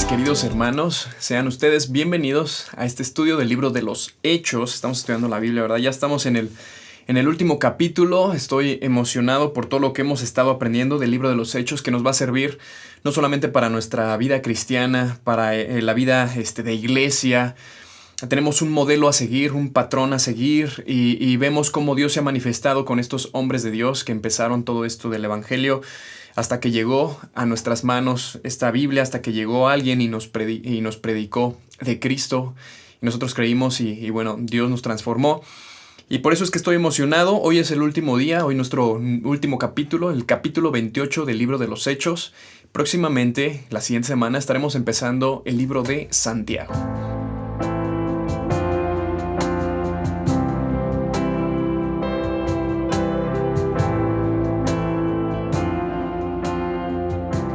mis queridos hermanos? Sean ustedes bienvenidos a este estudio del libro de los Hechos. Estamos estudiando la Biblia, ¿verdad? Ya estamos en el último capítulo. Estoy emocionado por todo lo que hemos estado aprendiendo del libro de los Hechos, que nos va a servir no solamente para nuestra vida cristiana, para la vida de iglesia. Tenemos un modelo a seguir, un patrón a seguir, y vemos cómo Dios se ha manifestado con estos hombres de Dios que empezaron todo esto del Evangelio hasta que llegó a nuestras manos esta Biblia, hasta que llegó alguien y nos predicó de Cristo. Y nosotros creímos y bueno, Dios nos transformó. Y por eso es que estoy emocionado. Hoy es el último día, hoy nuestro último capítulo, el capítulo 28 del libro de los Hechos. Próximamente, la siguiente semana, estaremos empezando el libro de Santiago.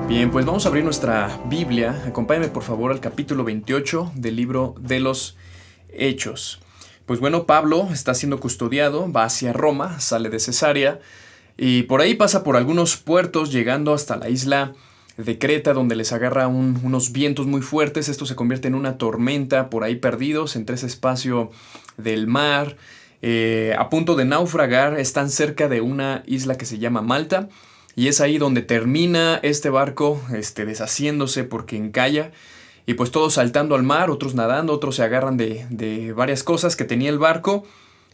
Bien, pues vamos a abrir nuestra Biblia. Acompáñame por favor al capítulo 28 del libro de los Hechos. Pues bueno, Pablo está siendo custodiado, va hacia Roma, sale de Cesarea y por ahí pasa por algunos puertos llegando hasta la isla de Creta, donde les agarra unos vientos muy fuertes. Esto se convierte en una tormenta, por ahí perdidos entre ese espacio del mar, a punto de naufragar. Están cerca de una isla que se llama Malta. Y es ahí donde termina este barco deshaciéndose porque encalla. Y pues todos saltando al mar, otros nadando, otros se agarran de varias cosas que tenía el barco.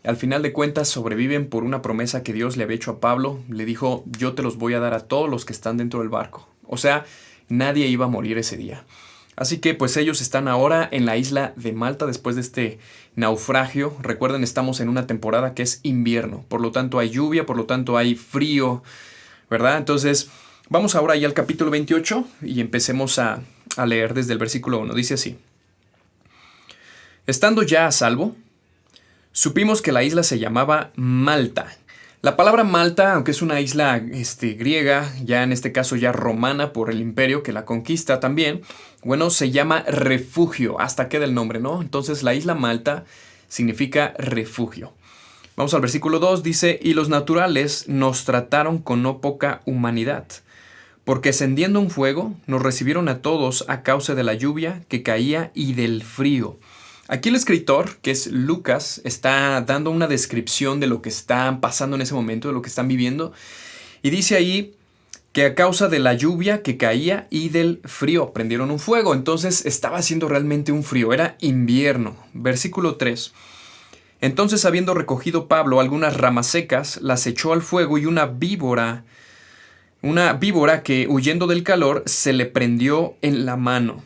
Al final de cuentas sobreviven por una promesa que Dios le había hecho a Pablo. Le dijo, yo te los voy a dar a todos los que están dentro del barco. O sea, nadie iba a morir ese día. Así que pues ellos están ahora en la isla de Malta después de este naufragio. Recuerden, estamos en una temporada que es invierno. Por lo tanto hay lluvia, por lo tanto hay frío, ¿verdad? Entonces, vamos ahora ya al capítulo 28 y empecemos a leer desde el versículo 1. Dice así: Estando ya a salvo, supimos que la isla se llamaba Malta. La palabra Malta, aunque es una isla griega, ya en este caso ya romana por el imperio que la conquista también, bueno, se llama refugio, hasta queda el nombre, ¿no? Entonces la isla Malta significa refugio. Vamos al versículo 2, dice, y los naturales nos trataron con no poca humanidad, porque encendiendo un fuego, nos recibieron a todos a causa de la lluvia que caía y del frío. Aquí el escritor, que es Lucas, está dando una descripción de lo que está pasando en ese momento, de lo que están viviendo, y dice ahí que a causa de la lluvia que caía y del frío prendieron un fuego. Entonces estaba haciendo realmente un frío, era invierno. Versículo 3. Entonces, habiendo recogido Pablo algunas ramas secas, las echó al fuego y una víbora que, huyendo del calor, se le prendió en la mano.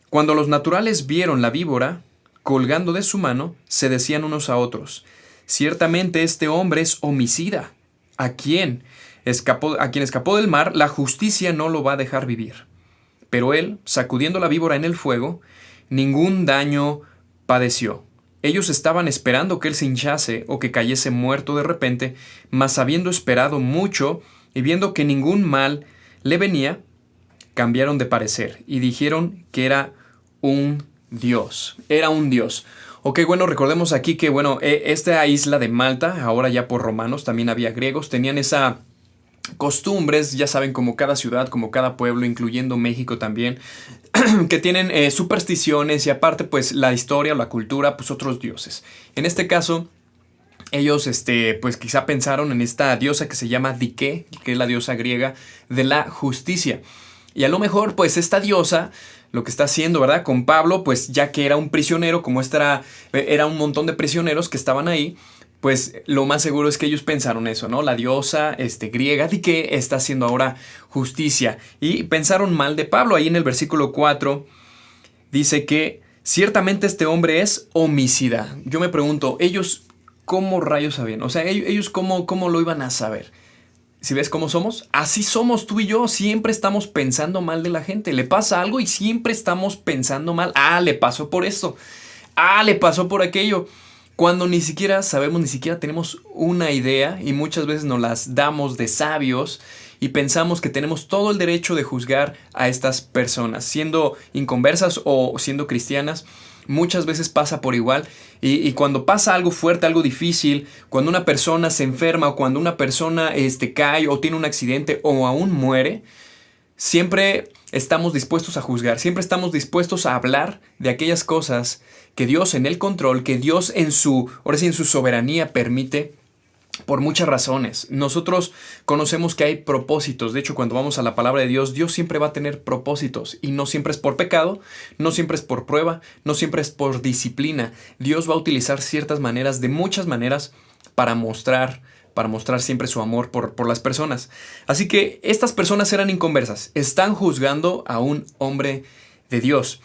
Cuando los naturales vieron la víbora colgando de su mano, se decían unos a otros, ciertamente este hombre es homicida. A quien escapó del mar, la justicia no lo va a dejar vivir. Pero él, sacudiendo la víbora en el fuego, ningún daño padeció. Ellos estaban esperando que él se hinchase o que cayese muerto de repente, mas habiendo esperado mucho y viendo que ningún mal le venía, cambiaron de parecer y dijeron que era un dios. Era un dios. Ok, bueno, recordemos aquí que, bueno, esta isla de Malta, ahora ya por romanos, también había griegos, tenían esa costumbres, ya saben, como cada ciudad, como cada pueblo, incluyendo México también, que tienen supersticiones y aparte pues la historia o la cultura, pues otros dioses. En este caso, ellos pues quizá pensaron en esta diosa que se llama Dike, que es la diosa griega de la justicia. Y a lo mejor pues esta diosa lo que está haciendo, ¿verdad? Con Pablo, pues ya que era un prisionero, como era un montón de prisioneros que estaban ahí, pues lo más seguro es que ellos pensaron eso, ¿no? La diosa griega Dike está haciendo ahora justicia. Y pensaron mal de Pablo. Ahí en el versículo 4 dice que ciertamente este hombre es homicida. Yo me pregunto, ¿ellos cómo rayos sabían? O sea, ellos cómo lo iban a saber. ¿Si ves cómo somos? Así somos tú y yo. Siempre estamos pensando mal de la gente. Le pasa algo y siempre estamos pensando mal. Ah, le pasó por esto. Ah, le pasó por aquello. Cuando ni siquiera sabemos, ni siquiera tenemos una idea y muchas veces nos las damos de sabios y pensamos que tenemos todo el derecho de juzgar a estas personas, siendo inconversas o siendo cristianas. Muchas veces pasa por igual y cuando pasa algo fuerte, algo difícil, cuando una persona se enferma o cuando una persona cae o tiene un accidente o aún muere, siempre estamos dispuestos a juzgar, siempre estamos dispuestos a hablar de aquellas cosas que Dios en el control, que Dios ahora sí, en su soberanía permite por muchas razones. Nosotros conocemos que hay propósitos. De hecho, cuando vamos a la palabra de Dios, Dios siempre va a tener propósitos. Y no siempre es por pecado, no siempre es por prueba, no siempre es por disciplina. Dios va a utilizar ciertas maneras, de muchas maneras, para mostrar siempre su amor por las personas. Así que estas personas eran inconversas. Están juzgando a un hombre de Dios.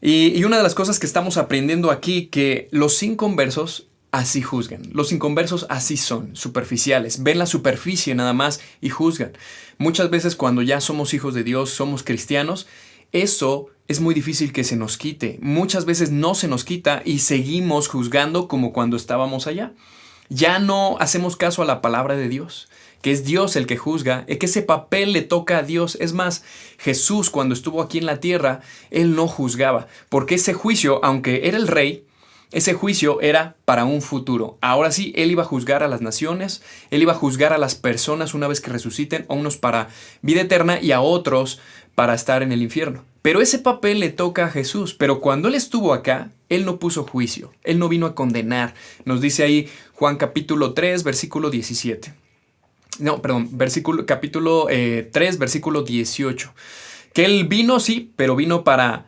Y una de las cosas que estamos aprendiendo aquí, que los inconversos así juzgan. Los inconversos así son, superficiales. Ven la superficie nada más y juzgan. Muchas veces cuando ya somos hijos de Dios, somos cristianos, eso es muy difícil que se nos quite. Muchas veces no se nos quita y seguimos juzgando como cuando estábamos allá. Ya no hacemos caso a la palabra de Dios, que es Dios el que juzga, que ese papel le toca a Dios. Es más, Jesús cuando estuvo aquí en la tierra, Él no juzgaba, porque ese juicio, aunque era el rey, ese juicio era para un futuro. Ahora sí, Él iba a juzgar a las naciones, Él iba a juzgar a las personas una vez que resuciten, a unos para vida eterna y a otros para estar en el infierno. Pero ese papel le toca a Jesús. Pero cuando Él estuvo acá, Él no puso juicio, Él no vino a condenar. Nos dice ahí Juan capítulo 3, versículo 17. No, perdón, capítulo 3, versículo 18. Que Él vino, sí, pero vino para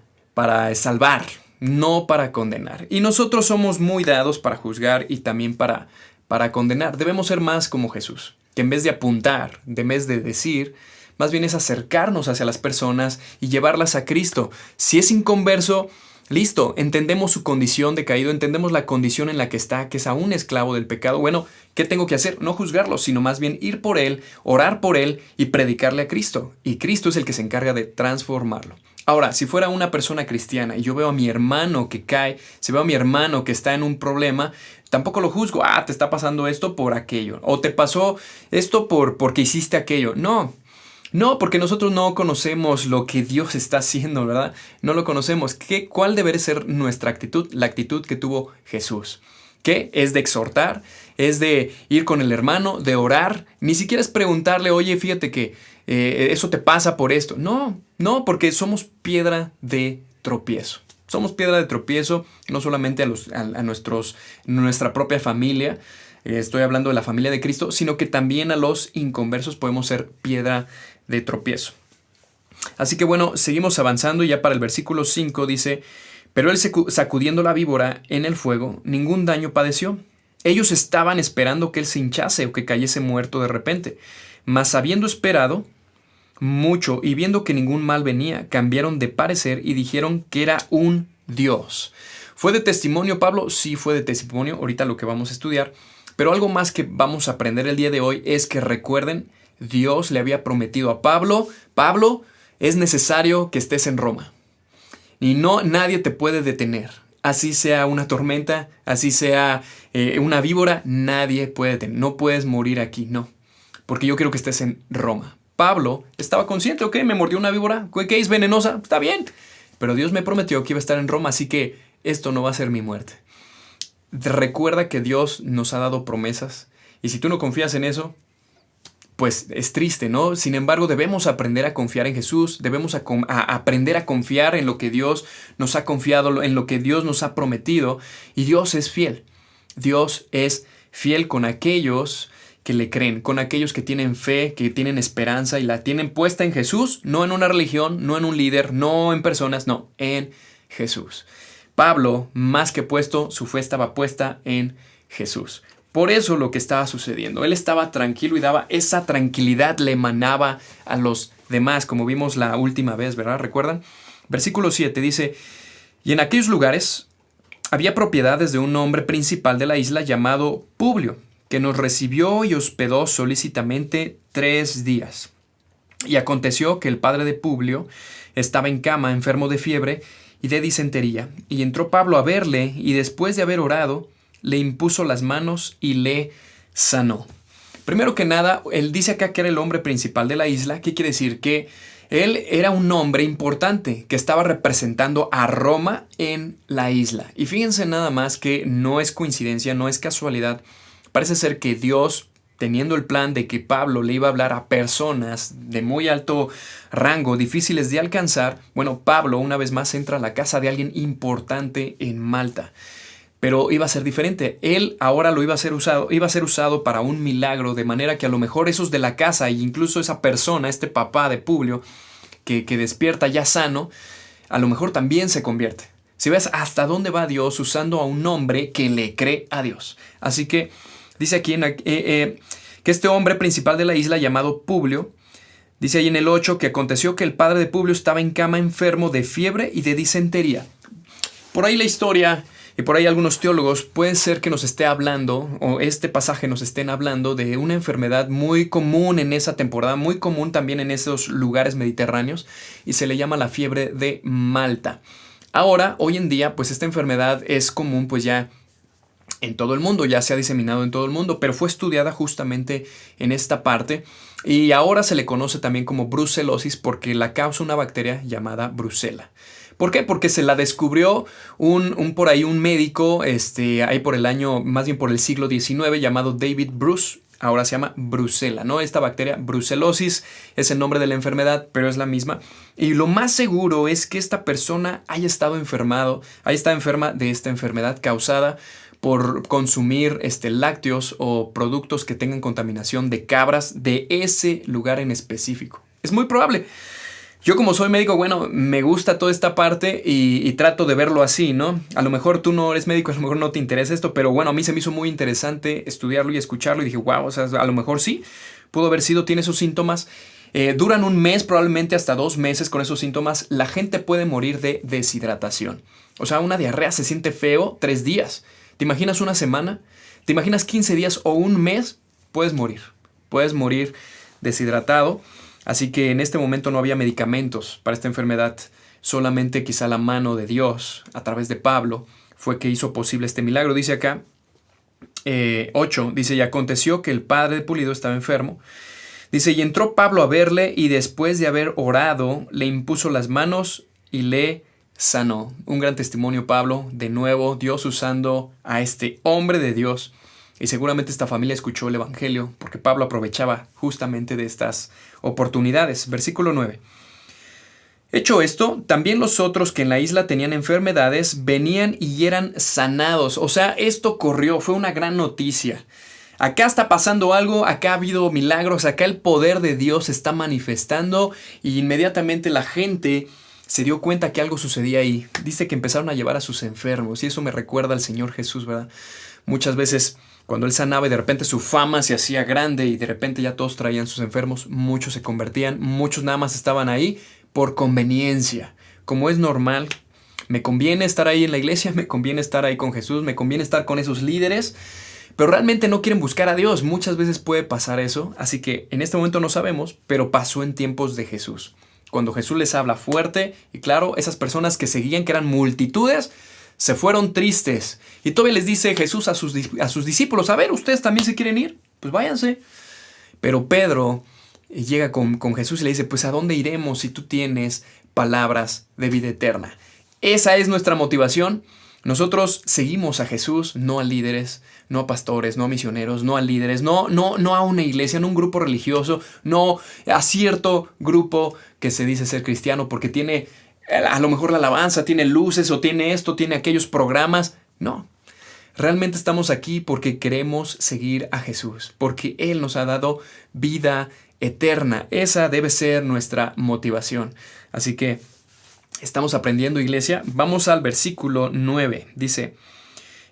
salvar, no para condenar. Y nosotros somos muy dados para juzgar y también para condenar. Debemos ser más como Jesús, que en vez de apuntar, en vez de decir, más bien es acercarnos hacia las personas y llevarlas a Cristo. Si es inconverso, listo, entendemos su condición de caído, entendemos la condición en la que está, que es aún esclavo del pecado. Bueno, ¿qué tengo que hacer? No juzgarlo, sino más bien ir por él, orar por él y predicarle a Cristo. Y Cristo es el que se encarga de transformarlo. Ahora, si fuera una persona cristiana y yo veo a mi hermano que cae, si veo a mi hermano que está en un problema, tampoco lo juzgo. Te está pasando esto por aquello. O te pasó esto porque hiciste aquello. No, porque nosotros no conocemos lo que Dios está haciendo, ¿verdad? No lo conocemos. ¿Cuál debe ser nuestra actitud? La actitud que tuvo Jesús. ¿Qué? Es de exhortar, es de ir con el hermano, de orar. Ni siquiera es preguntarle, oye, fíjate que eso te pasa por esto. No, porque somos piedra de tropiezo. Somos piedra de tropiezo no solamente a nuestra propia familia, estoy hablando de la familia de Cristo, sino que también a los inconversos podemos ser piedra de tropiezo. Así que bueno, seguimos avanzando y ya para el versículo 5 dice, pero él sacudiendo la víbora en el fuego, ningún daño padeció. Ellos estaban esperando que él se hinchase o que cayese muerto de repente, mas habiendo esperado mucho y viendo que ningún mal venía, cambiaron de parecer y dijeron que era un Dios. ¿Fue de testimonio Pablo? Sí, fue de testimonio, ahorita lo que vamos a estudiar. Pero algo más que vamos a aprender el día de hoy es que recuerden, Dios le había prometido a Pablo, es necesario que estés en Roma. Y nadie te puede detener. Así sea una tormenta, así sea una víbora, nadie puede detener. No puedes morir aquí, no. Porque yo quiero que estés en Roma. Pablo estaba consciente, ok, me mordió una víbora, ¿qué es venenosa? Está bien. Pero Dios me prometió que iba a estar en Roma, así que esto no va a ser mi muerte. Recuerda que Dios nos ha dado promesas. Y si tú no confías en eso, pues es triste, ¿no? Sin embargo, debemos aprender a confiar en Jesús, debemos aprender a confiar en lo que Dios nos ha confiado, en lo que Dios nos ha prometido, y Dios es fiel. Dios es fiel con aquellos que le creen, con aquellos que tienen fe, que tienen esperanza y la tienen puesta en Jesús, no en una religión, no en un líder, no en personas, no, en Jesús. Pablo, más que puesto, su fe estaba puesta en Jesús. Por eso lo que estaba sucediendo. Él estaba tranquilo y daba esa tranquilidad, le emanaba a los demás, como vimos la última vez, ¿verdad? ¿Recuerdan? Versículo 7 dice, y en aquellos lugares había propiedades de un hombre principal de la isla llamado Publio, que nos recibió y hospedó solícitamente 3 días. Y aconteció que el padre de Publio estaba en cama, enfermo de fiebre y de disentería, y entró Pablo a verle, y después de haber orado, le impuso las manos y le sanó. Primero que nada, él dice acá que era el hombre principal de la isla. ¿Qué quiere decir? Que él era un hombre importante que estaba representando a Roma en la isla. Y fíjense nada más que no es coincidencia, no es casualidad. Parece ser que Dios teniendo el plan de que Pablo le iba a hablar a personas de muy alto rango, difíciles de alcanzar, bueno, Pablo una vez más entra a la casa de alguien importante en Malta. Pero iba a ser diferente. Él ahora iba a ser usado para un milagro, de manera que a lo mejor esos de la casa e incluso esa persona, este papá de Publio, que despierta ya sano, a lo mejor también se convierte. Si ves hasta dónde va Dios usando a un hombre que le cree a Dios. Así que dice aquí que este hombre principal de la isla llamado Publio, dice ahí en el 8 que aconteció que el padre de Publio estaba en cama enfermo de fiebre y de disentería. Por ahí la historia y por ahí algunos teólogos puede ser que nos esté hablando, o este pasaje nos estén hablando de una enfermedad muy común en esa temporada, muy común también en esos lugares mediterráneos, y se le llama la fiebre de Malta. Ahora, hoy en día, pues esta enfermedad es común pues ya en todo el mundo, ya se ha diseminado en todo el mundo, pero fue estudiada justamente en esta parte y ahora se le conoce también como brucelosis porque la causa una bacteria llamada Brucella. ¿Por qué? Porque se la descubrió por ahí un médico, ahí por el año, más bien por el siglo XIX, llamado David Bruce. Ahora se llama Brucella, ¿no? Esta bacteria, brucelosis, es el nombre de la enfermedad, pero es la misma. Y lo más seguro es que esta persona haya estado enferma de esta enfermedad causada por consumir lácteos o productos que tengan contaminación de cabras de ese lugar en específico. Es muy probable. Yo como soy médico, bueno, me gusta toda esta parte y trato de verlo así, ¿no? A lo mejor tú no eres médico, a lo mejor no te interesa esto, pero bueno, a mí se me hizo muy interesante estudiarlo y escucharlo y dije, wow, o sea, a lo mejor sí, pudo haber sido, tiene esos síntomas. Duran un mes, probablemente hasta 2 meses con esos síntomas. La gente puede morir de deshidratación. O sea, una diarrea se siente feo 3 días. ¿Te imaginas una semana? ¿Te imaginas 15 días o un mes? Puedes morir deshidratado. Así que en este momento no había medicamentos para esta enfermedad. Solamente quizá la mano de Dios, a través de Pablo, fue que hizo posible este milagro. Dice acá, 8, dice, y aconteció que el padre de Pulido estaba enfermo. Dice, y entró Pablo a verle y después de haber orado, le impuso las manos y le sanó. Un gran testimonio, Pablo, de nuevo, Dios usando a este hombre de Dios. Y seguramente esta familia escuchó el evangelio porque Pablo aprovechaba justamente de estas oportunidades. Versículo 9. Hecho esto, también los otros que en la isla tenían enfermedades venían y eran sanados. O sea, esto corrió, fue una gran noticia. Acá está pasando algo, acá ha habido milagros, acá el poder de Dios se está manifestando y inmediatamente la gente se dio cuenta que algo sucedía ahí. Dice que empezaron a llevar a sus enfermos y eso me recuerda al Señor Jesús, ¿verdad? Muchas veces cuando Él sanaba y de repente su fama se hacía grande y de repente ya todos traían sus enfermos, muchos se convertían, muchos nada más estaban ahí por conveniencia. Como es normal, me conviene estar ahí en la iglesia, me conviene estar ahí con Jesús, me conviene estar con esos líderes, pero realmente no quieren buscar a Dios. Muchas veces puede pasar eso, así que en este momento no sabemos, pero pasó en tiempos de Jesús. Cuando Jesús les habla fuerte y claro, esas personas que seguían, que eran multitudes, se fueron tristes. Y todavía les dice Jesús a sus discípulos, a ver, ¿ustedes también se quieren ir? Pues váyanse. Pero Pedro llega con Jesús y le dice, pues ¿a dónde iremos si tú tienes palabras de vida eterna? Esa es nuestra motivación. Nosotros seguimos a Jesús, no a líderes, no a pastores, no a misioneros, no a líderes, no a una iglesia, no a un grupo religioso, no a cierto grupo que se dice ser cristiano porque tiene a lo mejor la alabanza, tiene luces o tiene esto, tiene aquellos programas. No, realmente estamos aquí porque queremos seguir a Jesús, porque Él nos ha dado vida eterna. Esa debe ser nuestra motivación. Así que estamos aprendiendo, iglesia. Vamos al versículo 9. Dice,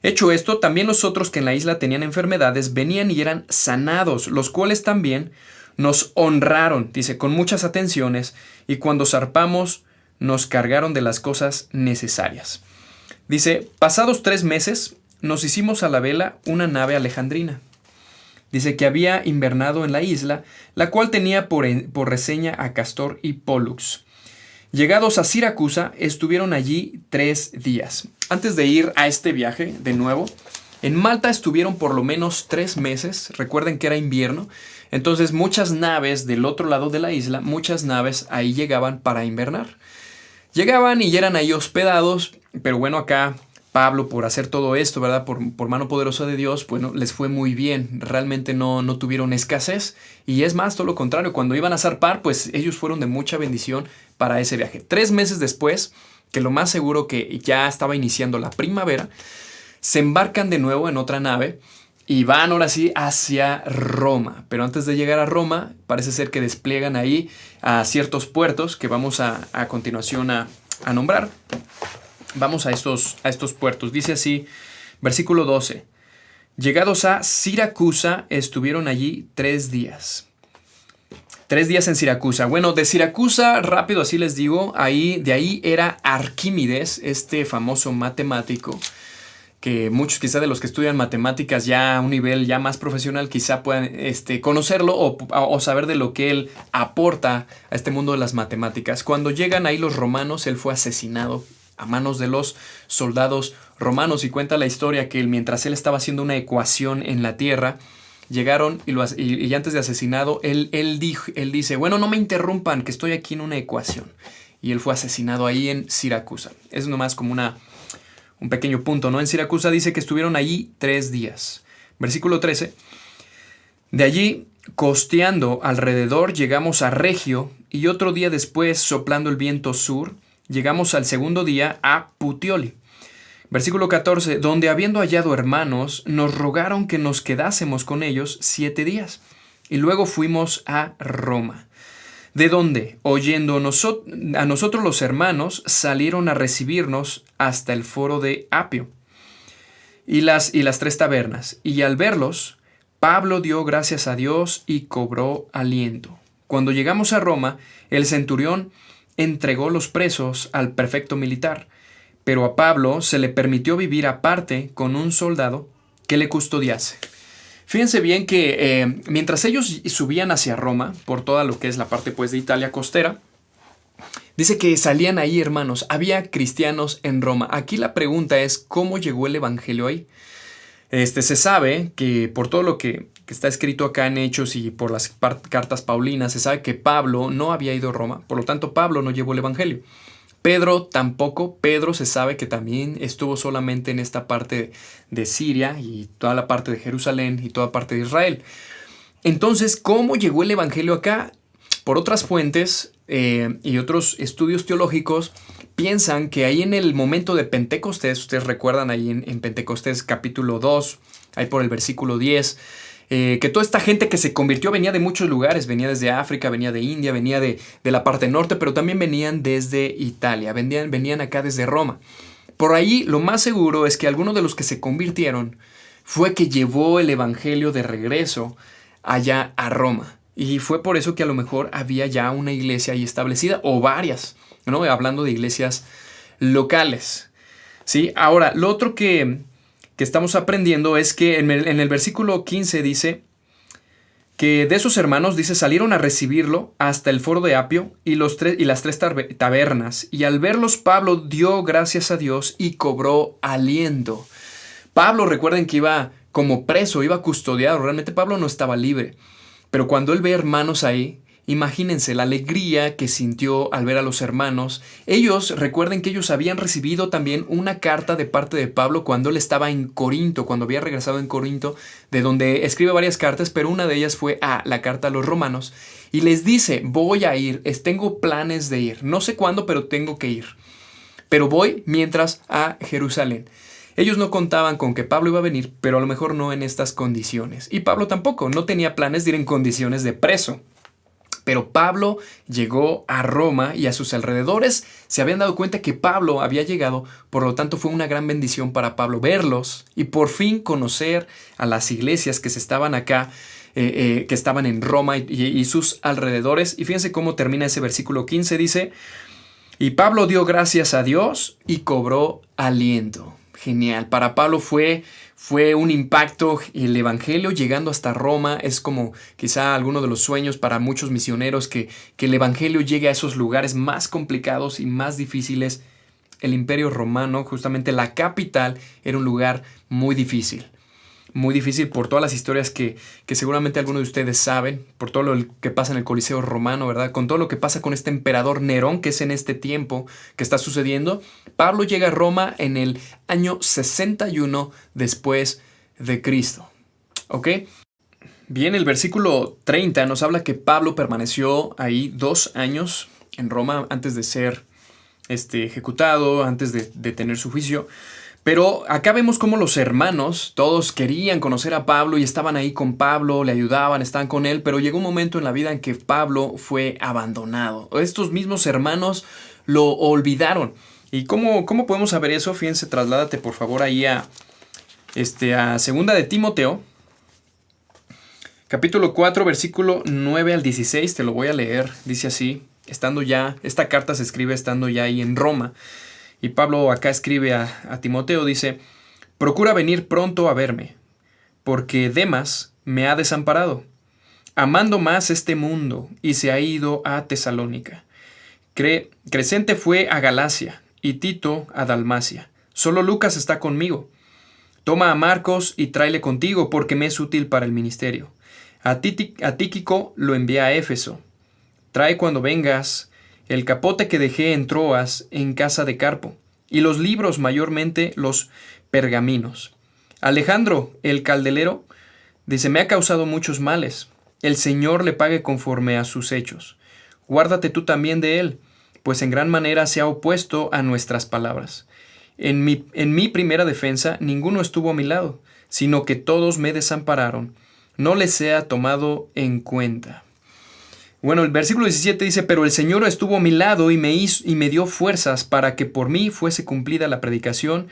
hecho esto, también los otros que en la isla tenían enfermedades venían y eran sanados, los cuales también nos honraron, dice, con muchas atenciones, y cuando zarpamos nos cargaron de las cosas necesarias. Dice, pasados 3 meses, nos hicimos a la vela una nave alejandrina. Dice que había invernado en la isla, la cual tenía por reseña a Castor y Pólux. Llegados a Siracusa, estuvieron allí 3 días. Antes de ir a este viaje, de nuevo, en Malta estuvieron por lo menos 3 meses. Recuerden que era invierno. Entonces muchas naves del otro lado de la isla, muchas naves ahí llegaban para invernar. Llegaban y eran ahí hospedados, pero bueno, acá Pablo por hacer todo esto, ¿verdad? Por mano poderosa de Dios, bueno, les fue muy bien. Realmente no tuvieron escasez. Y es más, todo lo contrario. Cuando iban a zarpar, pues ellos fueron de mucha bendición para ese viaje. 3 meses después, que lo más seguro que ya estaba iniciando la primavera, se embarcan de nuevo en otra nave y van ahora sí hacia Roma. Pero antes de llegar a Roma, parece ser que despliegan ahí a ciertos puertos que vamos a continuación a nombrar. Vamos a estos puertos. Dice así, versículo 12. Llegados a Siracusa, estuvieron allí 3 días. 3 días en Siracusa. Bueno, de Siracusa, rápido así les digo, de ahí era Arquímedes, este famoso matemático, que muchos quizá de los que estudian matemáticas ya a un nivel ya más profesional quizá puedan conocerlo o saber de lo que él aporta a este mundo de las matemáticas. Cuando llegan ahí los romanos, él fue asesinado a manos de los soldados romanos y cuenta la historia que mientras él estaba haciendo una ecuación en la tierra, llegaron y antes de asesinado, él dice, bueno, no me interrumpan, que estoy aquí en una ecuación. Y él fue asesinado ahí en Siracusa. Es nomás como un pequeño punto, ¿no? En Siracusa dice que estuvieron allí 3 días. Versículo 13. De allí, costeando alrededor, llegamos a Regio y otro día después, soplando el viento sur, llegamos al segundo día a Puteoli. Versículo 14, donde habiendo hallado hermanos, nos rogaron que nos quedásemos con ellos 7 días. Y luego fuimos a Roma, de donde, oyendo a nosotros los hermanos, salieron a recibirnos hasta el foro de Apio y las 3 tabernas. Y al verlos, Pablo dio gracias a Dios y cobró aliento. Cuando llegamos a Roma, el centurión entregó los presos al prefecto militar, pero a Pablo se le permitió vivir aparte con un soldado que le custodiase. Fíjense bien que mientras ellos subían hacia Roma, por toda lo que es la parte pues de Italia costera, dice que salían ahí hermanos, había cristianos en Roma. Aquí la pregunta es, ¿cómo llegó el evangelio ahí? Se sabe que por todo lo que está escrito acá en Hechos y por las cartas paulinas, se sabe que Pablo no había ido a Roma, por lo tanto Pablo no llevó el evangelio. Pedro tampoco. Pedro se sabe que también estuvo solamente en esta parte de Siria y toda la parte de Jerusalén y toda parte de Israel. Entonces, ¿cómo llegó el evangelio acá? Por otras fuentes y otros estudios teológicos piensan que ahí en el momento de Pentecostés, ustedes recuerdan ahí en Pentecostés capítulo 2, ahí por el versículo 10, que toda esta gente que se convirtió venía de muchos lugares, venía desde África, venía de India, venía de la parte norte, pero también venían desde Italia, venían acá desde Roma. Por ahí lo más seguro es que alguno de los que se convirtieron fue que llevó el evangelio de regreso allá a Roma. Y fue por eso que a lo mejor había ya una iglesia ahí establecida, o varias, ¿no? Hablando de iglesias locales, ¿sí? Ahora, lo otro que estamos aprendiendo es que en el versículo 15 dice que de esos hermanos, dice, salieron a recibirlo hasta el foro de Apio y las 3 tabernas. Y al verlos, Pablo dio gracias a Dios y cobró aliento. Pablo, recuerden que iba como preso, iba custodiado. Realmente Pablo no estaba libre. Pero cuando él ve hermanos ahí, imagínense la alegría que sintió al ver a los hermanos. Recuerden que ellos habían recibido también una carta de parte de Pablo cuando él estaba en Corinto, cuando había regresado en Corinto, de donde escribe varias cartas, pero una de ellas fue la carta a los romanos. Y les dice, voy a ir, tengo planes de ir. No sé cuándo, pero tengo que ir. Pero voy mientras a Jerusalén. Ellos no contaban con que Pablo iba a venir, pero a lo mejor no en estas condiciones. Y Pablo tampoco, no tenía planes de ir en condiciones de preso. Pero Pablo llegó a Roma y a sus alrededores se habían dado cuenta que Pablo había llegado, por lo tanto fue una gran bendición para Pablo verlos y por fin conocer a las iglesias que se estaban acá, que estaban en Roma y sus alrededores. Y fíjense cómo termina ese versículo 15, dice, y Pablo dio gracias a Dios y cobró aliento. Genial. Para Pablo fue un impacto el evangelio llegando hasta Roma. Es como quizá alguno de los sueños para muchos misioneros que el evangelio llegue a esos lugares más complicados y más difíciles. El imperio romano, justamente la capital, era un lugar muy difícil. muy difícil por todas las historias que seguramente algunos de ustedes saben, por todo lo que pasa en el Coliseo romano, ¿verdad? Con todo lo que pasa con este emperador Nerón, que es en este tiempo que está sucediendo. Pablo llega a Roma en el año 61 después de Cristo. ¿Ok? Bien, el versículo 30 nos habla que Pablo permaneció ahí 2 años en Roma antes de ser ejecutado, antes de tener su juicio. Pero acá vemos cómo los hermanos, todos querían conocer a Pablo y estaban ahí con Pablo, le ayudaban, estaban con él, pero llegó un momento en la vida en que Pablo fue abandonado. Estos mismos hermanos lo olvidaron. ¿Y cómo podemos saber eso? Fíjense, trasládate por favor ahí a segunda de Timoteo, capítulo 4, versículo 9 al 16, te lo voy a leer, dice así, esta carta se escribe estando ya ahí en Roma. Y Pablo acá escribe a Timoteo, dice, procura venir pronto a verme, porque Demas me ha desamparado, amando más este mundo, y se ha ido a Tesalónica. Crescente fue a Galacia, y Tito a Dalmacia. Solo Lucas está conmigo. Toma a Marcos y tráele contigo, porque me es útil para el ministerio. A Tíquico lo envié a Éfeso. Trae cuando vengas el capote que dejé en Troas en casa de Carpo, y los libros, mayormente los pergaminos. Alejandro, el caldelero, dice, me ha causado muchos males. El Señor le pague conforme a sus hechos. Guárdate tú también de él, pues en gran manera se ha opuesto a nuestras palabras. En mi primera defensa ninguno estuvo a mi lado, sino que todos me desampararon. No les sea tomado en cuenta. Bueno, el versículo 17 dice, pero el Señor estuvo a mi lado y me dio fuerzas para que por mí fuese cumplida la predicación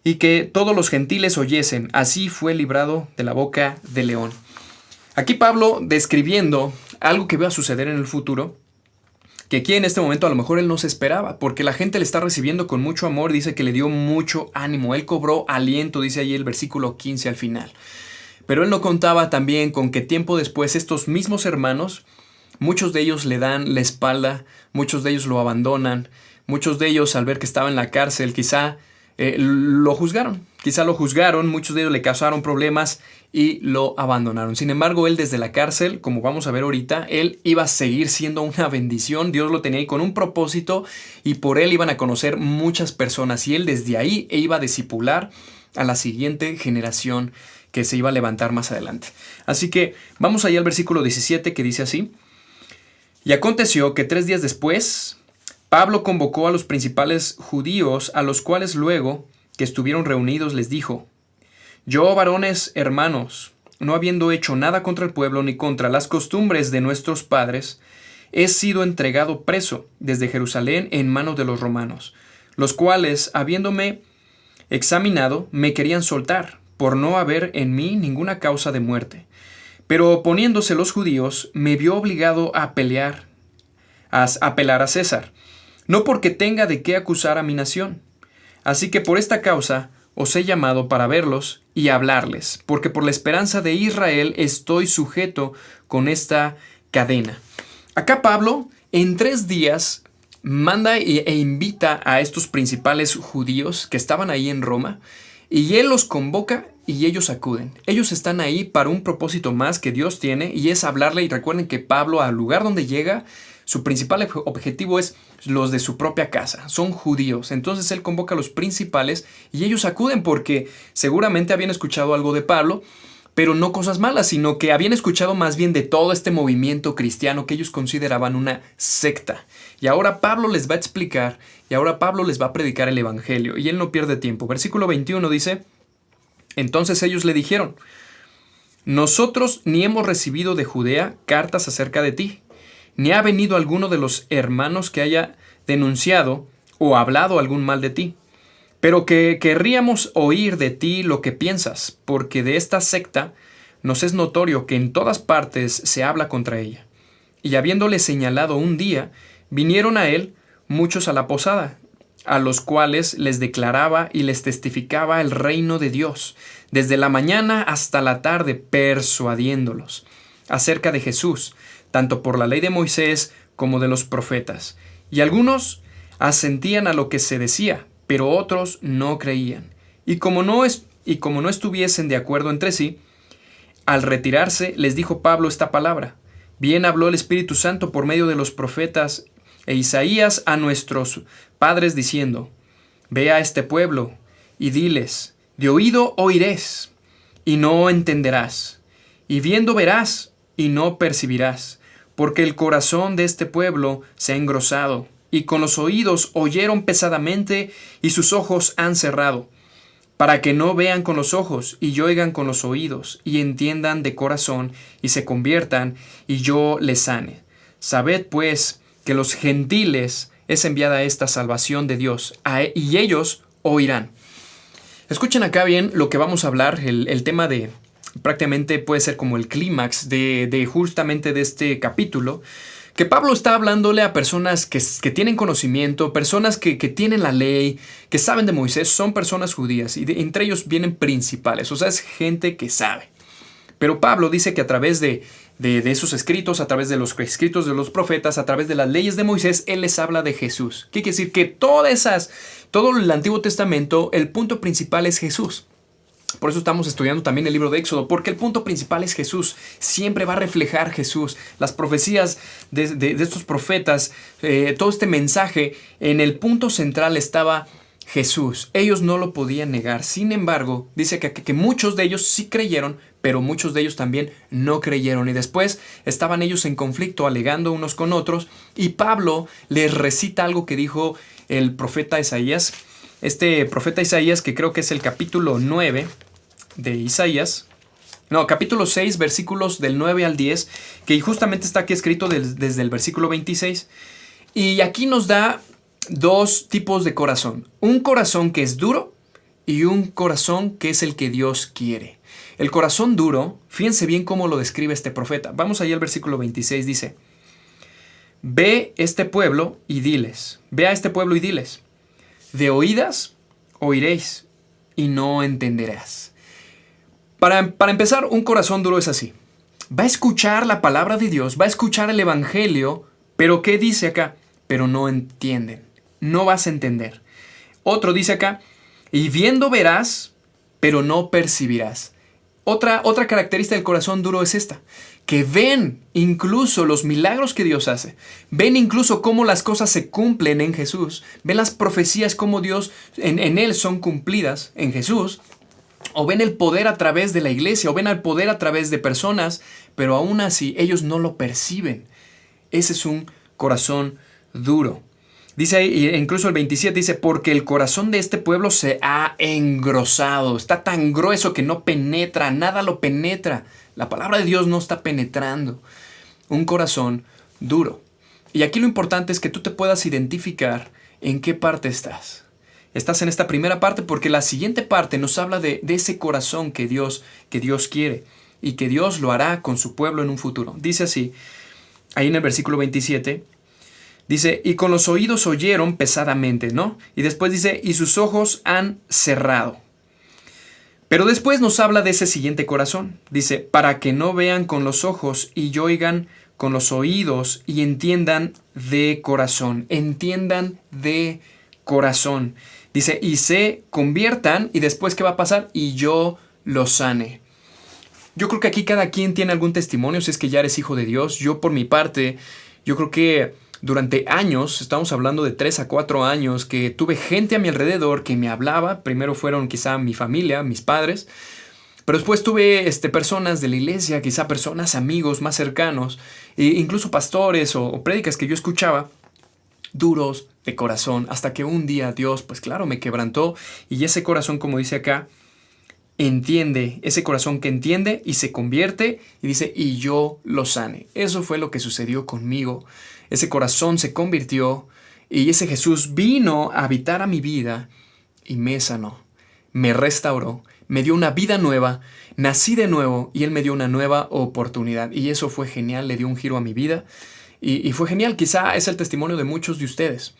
y que todos los gentiles oyesen. Así fue librado de la boca del león. Aquí Pablo describiendo algo que va a suceder en el futuro, que aquí en este momento a lo mejor él no se esperaba, porque la gente le está recibiendo con mucho amor, dice que le dio mucho ánimo, él cobró aliento, dice ahí el versículo 15 al final. Pero él no contaba también con que tiempo después estos mismos hermanos, muchos de ellos le dan la espalda, muchos de ellos lo abandonan, muchos de ellos al ver que estaba en la cárcel quizá lo juzgaron, muchos de ellos le causaron problemas y lo abandonaron. Sin embargo, él desde la cárcel, como vamos a ver ahorita, él iba a seguir siendo una bendición, Dios lo tenía ahí con un propósito y por él iban a conocer muchas personas y él desde ahí iba a discipular a la siguiente generación que se iba a levantar más adelante. Así que vamos allá al versículo 17 que dice así. Y aconteció que 3 días después, Pablo convocó a los principales judíos, a los cuales luego que estuvieron reunidos les dijo, yo, varones hermanos, no habiendo hecho nada contra el pueblo ni contra las costumbres de nuestros padres, he sido entregado preso desde Jerusalén en manos de los romanos, los cuales, habiéndome examinado, me querían soltar, por no haber en mí ninguna causa de muerte. Pero oponiéndose los judíos, me vio obligado a apelar a César, no porque tenga de qué acusar a mi nación. Así que por esta causa os he llamado para verlos y hablarles, porque por la esperanza de Israel estoy sujeto con esta cadena. Acá Pablo, en 3 días, manda e invita a estos principales judíos que estaban ahí en Roma, y él los convoca y ellos acuden. Ellos están ahí para un propósito más que Dios tiene y es hablarle. Y recuerden que Pablo, al lugar donde llega, su principal objetivo es los de su propia casa. Son judíos. Entonces él convoca a los principales y ellos acuden porque seguramente habían escuchado algo de Pablo, pero no cosas malas, sino que habían escuchado más bien de todo este movimiento cristiano que ellos consideraban una secta. Y ahora Pablo les va a explicar y ahora Pablo les va a predicar el evangelio y él no pierde tiempo. Versículo 21 dice, entonces ellos le dijeron, nosotros ni hemos recibido de Judea cartas acerca de ti, ni ha venido alguno de los hermanos que haya denunciado o hablado algún mal de ti. Pero que querríamos oír de ti lo que piensas, porque de esta secta nos es notorio que en todas partes se habla contra ella. Y habiéndole señalado un día, vinieron a él muchos a la posada, a los cuales les declaraba y les testificaba el reino de Dios, desde la mañana hasta la tarde, persuadiéndolos acerca de Jesús, tanto por la ley de Moisés como de los profetas. Y algunos asentían a lo que se decía, pero otros no creían. Y como no y como no estuviesen de acuerdo entre sí, al retirarse les dijo Pablo esta palabra: bien habló el Espíritu Santo por medio de los profetas e Isaías a nuestros padres diciendo: ve a este pueblo y diles, de oído oirás y no entenderás, y viendo verás y no percibirás, porque el corazón de este pueblo se ha engrosado, y con los oídos oyeron pesadamente, y sus ojos han cerrado, para que no vean con los ojos, y oigan con los oídos, y entiendan de corazón, y se conviertan, y yo les sane. Sabed pues que los gentiles es enviada esta salvación de Dios, y ellos oirán. Escuchen acá bien lo que vamos a hablar, el tema de prácticamente puede ser como el clímax de justamente de este capítulo, que Pablo está hablándole a personas que tienen conocimiento, personas que tienen la ley, que saben de Moisés, son personas judías, y entre ellos vienen principales, o sea, es gente que sabe. Pero Pablo dice que a través de esos escritos, a través de los escritos de los profetas, a través de las leyes de Moisés, él les habla de Jesús. ¿Qué quiere decir? Que todo el Antiguo Testamento, el punto principal es Jesús. Por eso estamos estudiando también el libro de Éxodo, porque el punto principal es Jesús. Siempre va a reflejar Jesús. Las profecías de estos profetas, todo este mensaje, en el punto central estaba Jesús. Ellos no lo podían negar. Sin embargo, dice que muchos de ellos sí creyeron, pero muchos de ellos también no creyeron. Y después estaban ellos en conflicto, alegando unos con otros. Y Pablo les recita algo que dijo el profeta Isaías. Este profeta Isaías, que creo que es el capítulo 9 de Isaías. No, capítulo 6, versículos del 9 al 10, que justamente está aquí escrito desde el versículo 26. Y aquí nos da dos tipos de corazón. Un corazón que es duro y un corazón que es el que Dios quiere. El corazón duro, fíjense bien cómo lo describe este profeta. Vamos allá al versículo 26, dice: ve a este pueblo y diles, de oídas oiréis y no entenderás. Para empezar, un corazón duro es así. Va a escuchar la palabra de Dios, va a escuchar el evangelio, pero ¿qué dice acá? Pero no entienden, no vas a entender. Otro dice acá: y viendo verás, pero no percibirás. Otra característica del corazón duro es esta, que ven incluso los milagros que Dios hace, ven incluso cómo las cosas se cumplen en Jesús, ven las profecías cómo Dios en Él son cumplidas en Jesús, o ven el poder a través de la iglesia, o ven el poder a través de personas, pero aún así ellos no lo perciben. Ese es un corazón duro. Dice ahí, incluso el 27 dice: porque el corazón de este pueblo se ha engrosado. Está tan grueso que no penetra, nada lo penetra. La palabra de Dios no está penetrando. Un corazón duro. Y aquí lo importante es que tú te puedas identificar en qué parte estás. Estás en esta primera parte porque la siguiente parte nos habla de ese corazón que Dios quiere y que Dios lo hará con su pueblo en un futuro. Dice así, ahí en el versículo 27, dice: y con los oídos oyeron pesadamente, ¿no? Y después dice: y sus ojos han cerrado. Pero después nos habla de ese siguiente corazón. Dice: para que no vean con los ojos y oigan con los oídos y entiendan de corazón. Entiendan de corazón. Dice: y se conviertan. Y después, ¿qué va a pasar? Y yo los sane. Yo creo que aquí cada quien tiene algún testimonio si es que ya eres hijo de Dios. Yo por mi parte, yo creo que durante años, estamos hablando de 3 a 4 años, que tuve gente a mi alrededor que me hablaba. Primero fueron quizá mi familia, mis padres, pero después tuve personas de la iglesia, quizá personas, amigos más cercanos, e incluso pastores o prédicas que yo escuchaba, duros de corazón, hasta que un día Dios, pues claro, me quebrantó, y ese corazón, como dice acá, entiende, ese corazón que entiende y se convierte, y dice: y yo lo sane. Eso fue lo que sucedió conmigo. Ese corazón se convirtió y ese Jesús vino a habitar a mi vida y me sanó, me restauró, me dio una vida nueva, nací de nuevo y Él me dio una nueva oportunidad. Y eso fue genial, le dio un giro a mi vida y fue genial. Quizá es el testimonio de muchos de ustedes.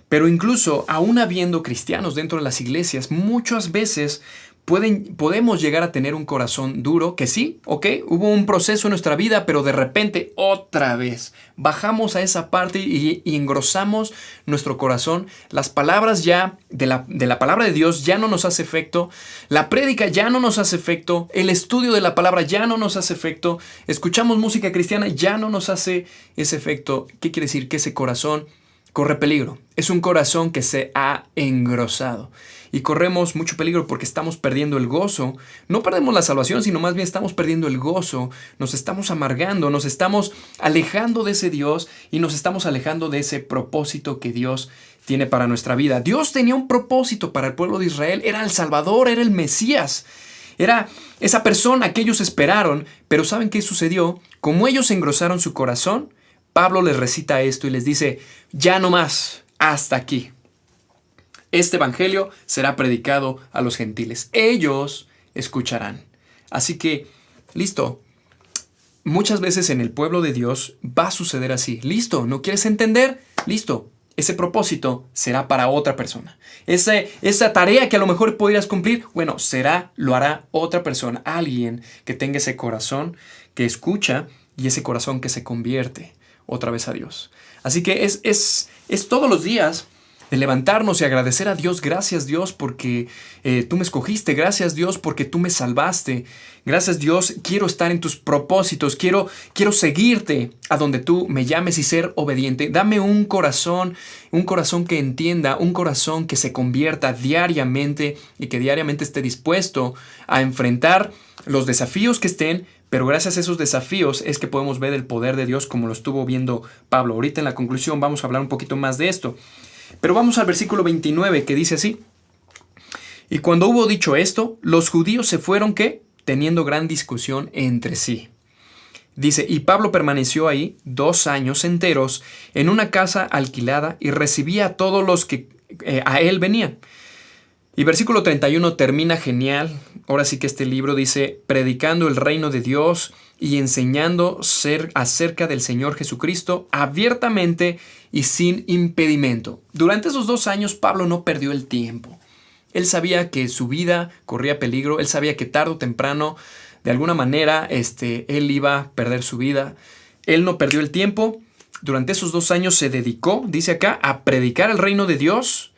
Pero incluso, aún habiendo cristianos dentro de las iglesias, muchas veces podemos llegar a tener un corazón duro, que sí, ok, hubo un proceso en nuestra vida, pero de repente otra vez bajamos a esa parte y engrosamos nuestro corazón. Las palabras ya de la palabra de Dios ya no nos hace efecto, la prédica ya no nos hace efecto, el estudio de la palabra ya no nos hace efecto, escuchamos música cristiana, ya no nos hace ese efecto. ¿Qué quiere decir? Que ese corazón corre peligro. Es un corazón que se ha engrosado. Y corremos mucho peligro porque estamos perdiendo el gozo. No perdemos la salvación, sino más bien estamos perdiendo el gozo. Nos estamos amargando, nos estamos alejando de ese Dios y nos estamos alejando de ese propósito que Dios tiene para nuestra vida. Dios tenía un propósito para el pueblo de Israel. Era el Salvador, era el Mesías. Era esa persona que ellos esperaron. Pero ¿saben qué sucedió? Como ellos engrosaron su corazón, Pablo les recita esto y les dice: ya no más, hasta aquí. Este evangelio será predicado a los gentiles. Ellos escucharán. Así que, listo. Muchas veces en el pueblo de Dios va a suceder así. Listo, ¿no quieres entender? Listo. Ese propósito será para otra persona. Esa tarea que a lo mejor podrías cumplir, bueno, lo hará otra persona. Alguien que tenga ese corazón que escucha y ese corazón que se convierte otra vez a Dios. Así que es todos los días de levantarnos y agradecer a Dios. Gracias, Dios, porque tú me escogiste. Gracias, Dios, porque tú me salvaste. Gracias, Dios, quiero estar en tus propósitos. Quiero seguirte a donde tú me llames y ser obediente. Dame un corazón que entienda, un corazón que se convierta diariamente y que diariamente esté dispuesto a enfrentar los desafíos que estén. Pero gracias a esos desafíos es que podemos ver el poder de Dios como lo estuvo viendo Pablo. Ahorita en la conclusión vamos a hablar un poquito más de esto. Pero vamos al versículo 29 que dice así: y cuando hubo dicho esto, los judíos se fueron, ¿qué? Teniendo gran discusión entre sí. Dice: y Pablo permaneció ahí 2 años enteros en una casa alquilada y recibía a todos los que a él venían. Y versículo 31 termina genial. Ahora sí que este libro dice: predicando el reino de Dios y enseñando acerca del Señor Jesucristo abiertamente y sin impedimento. Durante esos 2 años Pablo no perdió el tiempo. Él sabía que su vida corría peligro. Él sabía que tarde o temprano, de alguna manera, él iba a perder su vida. Él no perdió el tiempo. Durante esos 2 años se dedicó, dice acá, a predicar el reino de Dios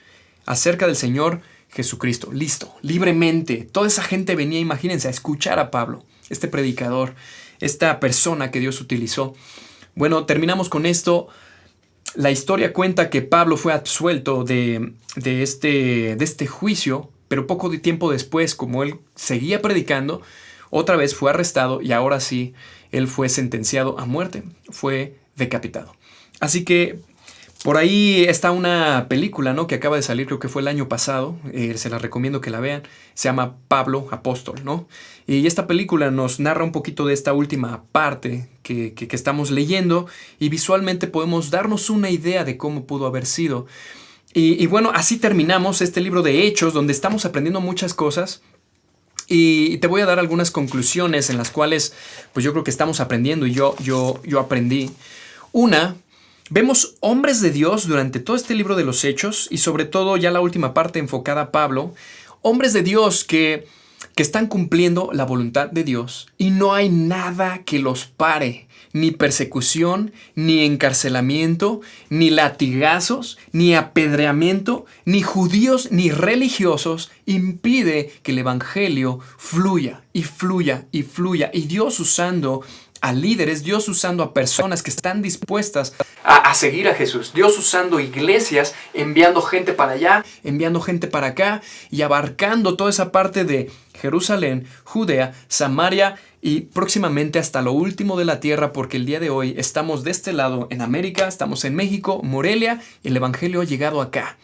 acerca del Señor Jesucristo. Listo, libremente. Toda esa gente venía, imagínense, a escuchar a Pablo, este predicador, esta persona que Dios utilizó. Bueno, terminamos con esto. La historia cuenta que Pablo fue absuelto de este juicio, pero poco de tiempo después, como él seguía predicando, otra vez fue arrestado y ahora sí, él fue sentenciado a muerte, fue decapitado. Así que por ahí está una película, ¿no?, que acaba de salir, creo que fue el año pasado, se la recomiendo que la vean, se llama Pablo Apóstol, ¿no? Y esta película nos narra un poquito de esta última parte que estamos leyendo y visualmente podemos darnos una idea de cómo pudo haber sido. Y bueno, así terminamos este libro de Hechos, donde estamos aprendiendo muchas cosas. Y te voy a dar algunas conclusiones en las cuales pues yo creo que estamos aprendiendo y yo aprendí. Una, vemos hombres de Dios durante todo este libro de los Hechos y sobre todo ya la última parte enfocada a Pablo, hombres de Dios que están cumpliendo la voluntad de Dios y no hay nada que los pare, ni persecución, ni encarcelamiento, ni latigazos, ni apedreamiento, ni judíos, ni religiosos impide que el evangelio fluya y fluya y fluya. Y Dios usando a líderes, Dios usando a personas que están dispuestas a seguir a Jesús, Dios usando iglesias, enviando gente para allá, enviando gente para acá y abarcando toda esa parte de Jerusalén, Judea, Samaria y próximamente hasta lo último de la tierra, porque el día de hoy estamos de este lado en América, estamos en México, Morelia, y el evangelio ha llegado acá.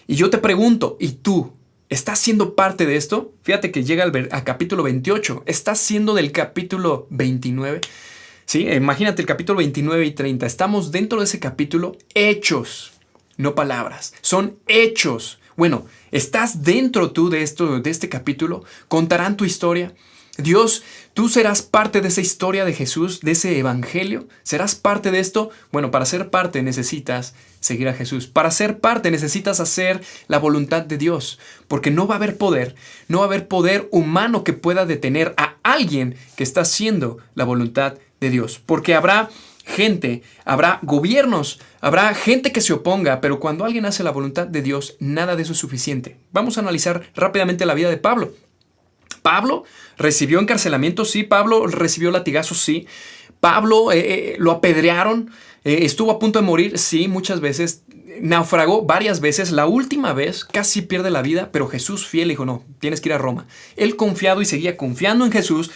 Y yo te pregunto, ¿y tú? ¿Estás siendo parte de esto? Fíjate que llega al capítulo 28. ¿Estás siendo del capítulo 29? Sí, imagínate el capítulo 29 y 30. Estamos dentro de ese capítulo. Hechos, no palabras. Son hechos. Bueno, ¿estás dentro tú de este capítulo? ¿Contarán tu historia? Dios, ¿tú serás parte de esa historia de Jesús, de ese evangelio? ¿Serás parte de esto? Bueno, para ser parte necesitas seguir a Jesús. Para ser parte necesitas hacer la voluntad de Dios, porque no va a haber poder humano que pueda detener a alguien que está haciendo la voluntad de Dios. Porque habrá gente, habrá gobiernos, habrá gente que se oponga, pero cuando alguien hace la voluntad de Dios, nada de eso es suficiente. Vamos a analizar rápidamente la vida de Pablo. Pablo recibió encarcelamiento, sí. Pablo recibió latigazos, sí. Pablo lo apedrearon, estuvo a punto de morir, sí, muchas veces. Naufragó varias veces. La última vez casi pierde la vida, pero Jesús fiel dijo, no, tienes que ir a Roma. Él confiado y seguía confiando en Jesús,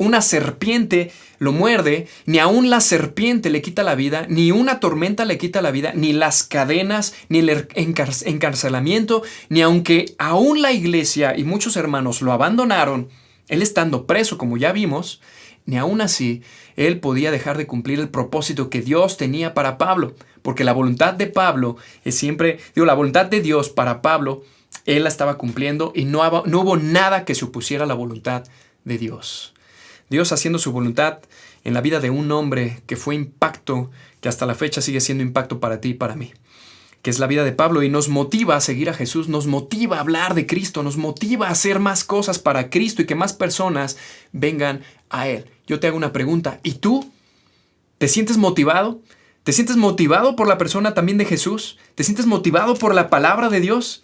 Una serpiente lo muerde, ni aún la serpiente le quita la vida, ni una tormenta le quita la vida, ni las cadenas, ni el encarcelamiento, ni aunque aún la iglesia y muchos hermanos lo abandonaron, él estando preso, como ya vimos, ni aún así él podía dejar de cumplir el propósito que Dios tenía para Pablo, porque la voluntad de Pablo es siempre, la voluntad de Dios para Pablo, él la estaba cumpliendo y no hubo nada que se opusiera a la voluntad de Dios. Dios haciendo su voluntad en la vida de un hombre que fue impacto, que hasta la fecha sigue siendo impacto para ti y para mí, que es la vida de Pablo, y nos motiva a seguir a Jesús, nos motiva a hablar de Cristo, nos motiva a hacer más cosas para Cristo y que más personas vengan a Él. Yo te hago una pregunta, ¿y tú? ¿Te sientes motivado? ¿Te sientes motivado por la persona también de Jesús? ¿Te sientes motivado por la palabra de Dios?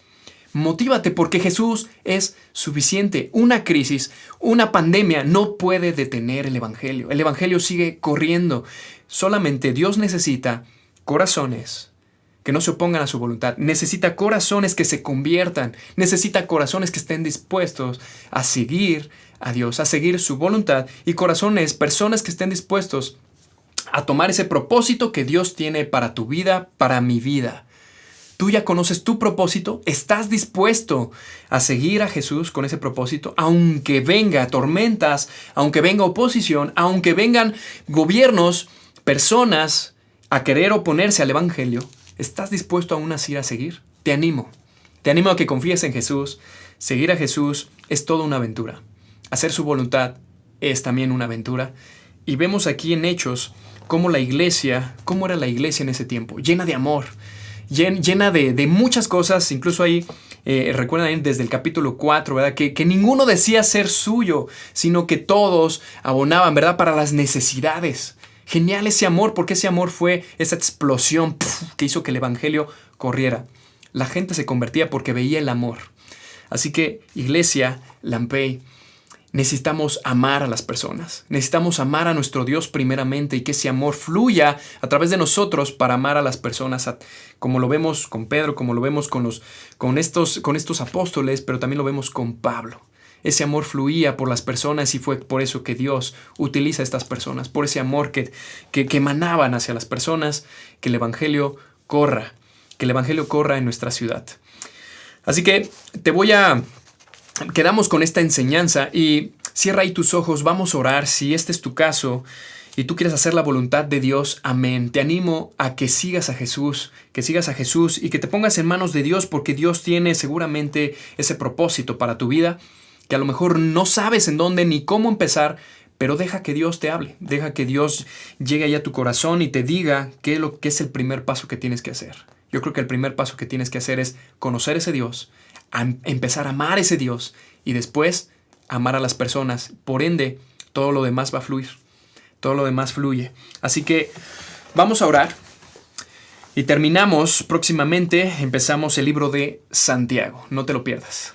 Motívate porque Jesús es suficiente. Una crisis, una pandemia no puede detener el Evangelio. El Evangelio sigue corriendo. Solamente Dios necesita corazones que no se opongan a su voluntad. Necesita corazones que se conviertan. Necesita corazones que estén dispuestos a seguir a Dios, a seguir su voluntad. Y corazones, personas que estén dispuestos a tomar ese propósito que Dios tiene para tu vida, para mi vida. ¿Tú ya conoces tu propósito? ¿Estás dispuesto a seguir a Jesús con ese propósito? Aunque venga tormentas, aunque venga oposición, aunque vengan gobiernos, personas a querer oponerse al Evangelio, ¿estás dispuesto aún así a seguir? Te animo a que confíes en Jesús. Seguir a Jesús es toda una aventura. Hacer su voluntad es también una aventura. Y vemos aquí en Hechos cómo era la iglesia en ese tiempo, llena de amor, llena de muchas cosas. Incluso ahí, recuerdan desde el capítulo 4, ¿verdad? Que ninguno decía ser suyo, sino que todos abonaban, ¿verdad? Para las necesidades. Genial ese amor, porque ese amor fue esa explosión que hizo que el Evangelio corriera. La gente se convertía porque veía el amor. Así que, iglesia, Lampey, necesitamos amar a las personas. Necesitamos amar a nuestro Dios primeramente y que ese amor fluya a través de nosotros para amar a las personas, como lo vemos con Pedro, como lo vemos con estos apóstoles, pero también lo vemos con Pablo. Ese amor fluía por las personas y fue por eso que Dios utiliza a estas personas, por ese amor que emanaban hacia las personas, que el Evangelio corra en nuestra ciudad. Así que quedamos con esta enseñanza y cierra ahí tus ojos, vamos a orar. Si este es tu caso y tú quieres hacer la voluntad de Dios, amén. Te animo a que sigas a Jesús y que te pongas en manos de Dios, porque Dios tiene seguramente ese propósito para tu vida, que a lo mejor no sabes en dónde ni cómo empezar, pero deja que Dios te hable, deja que Dios llegue allá a tu corazón y te diga qué es el primer paso que tienes que hacer. Yo creo que el primer paso que tienes que hacer es conocer ese Dios, empezar a amar a ese Dios y después amar a las personas. Por ende, todo lo demás va a fluir. Todo lo demás fluye. Así que vamos a orar y terminamos próximamente. Empezamos el libro de Santiago. No te lo pierdas.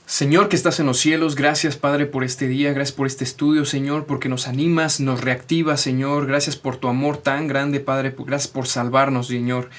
Señor que estás en los cielos, gracias Padre por este día, gracias por este estudio, Señor, porque nos animas, nos reactivas, Señor. Gracias por tu amor tan grande, Padre, gracias por salvarnos, Señor.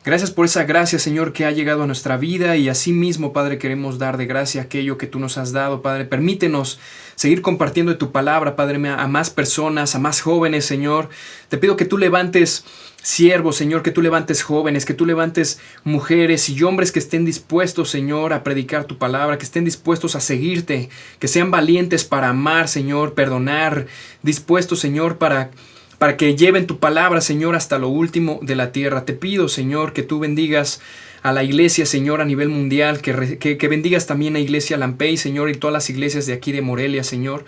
Gracias por esa gracia, Señor, que ha llegado a nuestra vida, y así mismo, Padre, queremos dar de gracia aquello que tú nos has dado, Padre. Permítenos seguir compartiendo de tu palabra, Padre, a más personas, a más jóvenes, Señor. Te pido que tú levantes siervos, Señor, que tú levantes jóvenes, que tú levantes mujeres y hombres que estén dispuestos, Señor, a predicar tu palabra, que estén dispuestos a seguirte, que sean valientes para amar, Señor, perdonar, dispuestos, Señor, para que lleven tu palabra, Señor, hasta lo último de la tierra. Te pido, Señor, que tú bendigas a la iglesia, Señor, a nivel mundial, que bendigas también a Iglesia Lampey, Señor, y todas las iglesias de aquí de Morelia, Señor.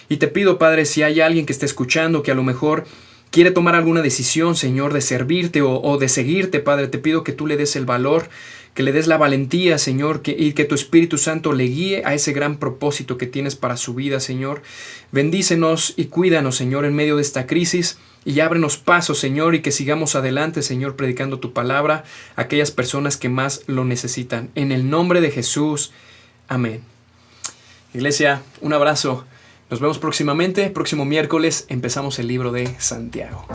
Y te pido, Padre, si hay alguien que esté escuchando, que a lo mejor quiere tomar alguna decisión, Señor, de servirte o de seguirte, Padre, te pido que tú le des el valor, que le des la valentía, Señor, y que tu Espíritu Santo le guíe a ese gran propósito que tienes para su vida, Señor. Bendícenos y cuídanos, Señor, en medio de esta crisis, y ábrenos pasos, Señor, y que sigamos adelante, Señor, predicando tu palabra a aquellas personas que más lo necesitan. En el nombre de Jesús. Amén. Iglesia, un abrazo. Nos vemos próximamente. Próximo miércoles empezamos el libro de Santiago.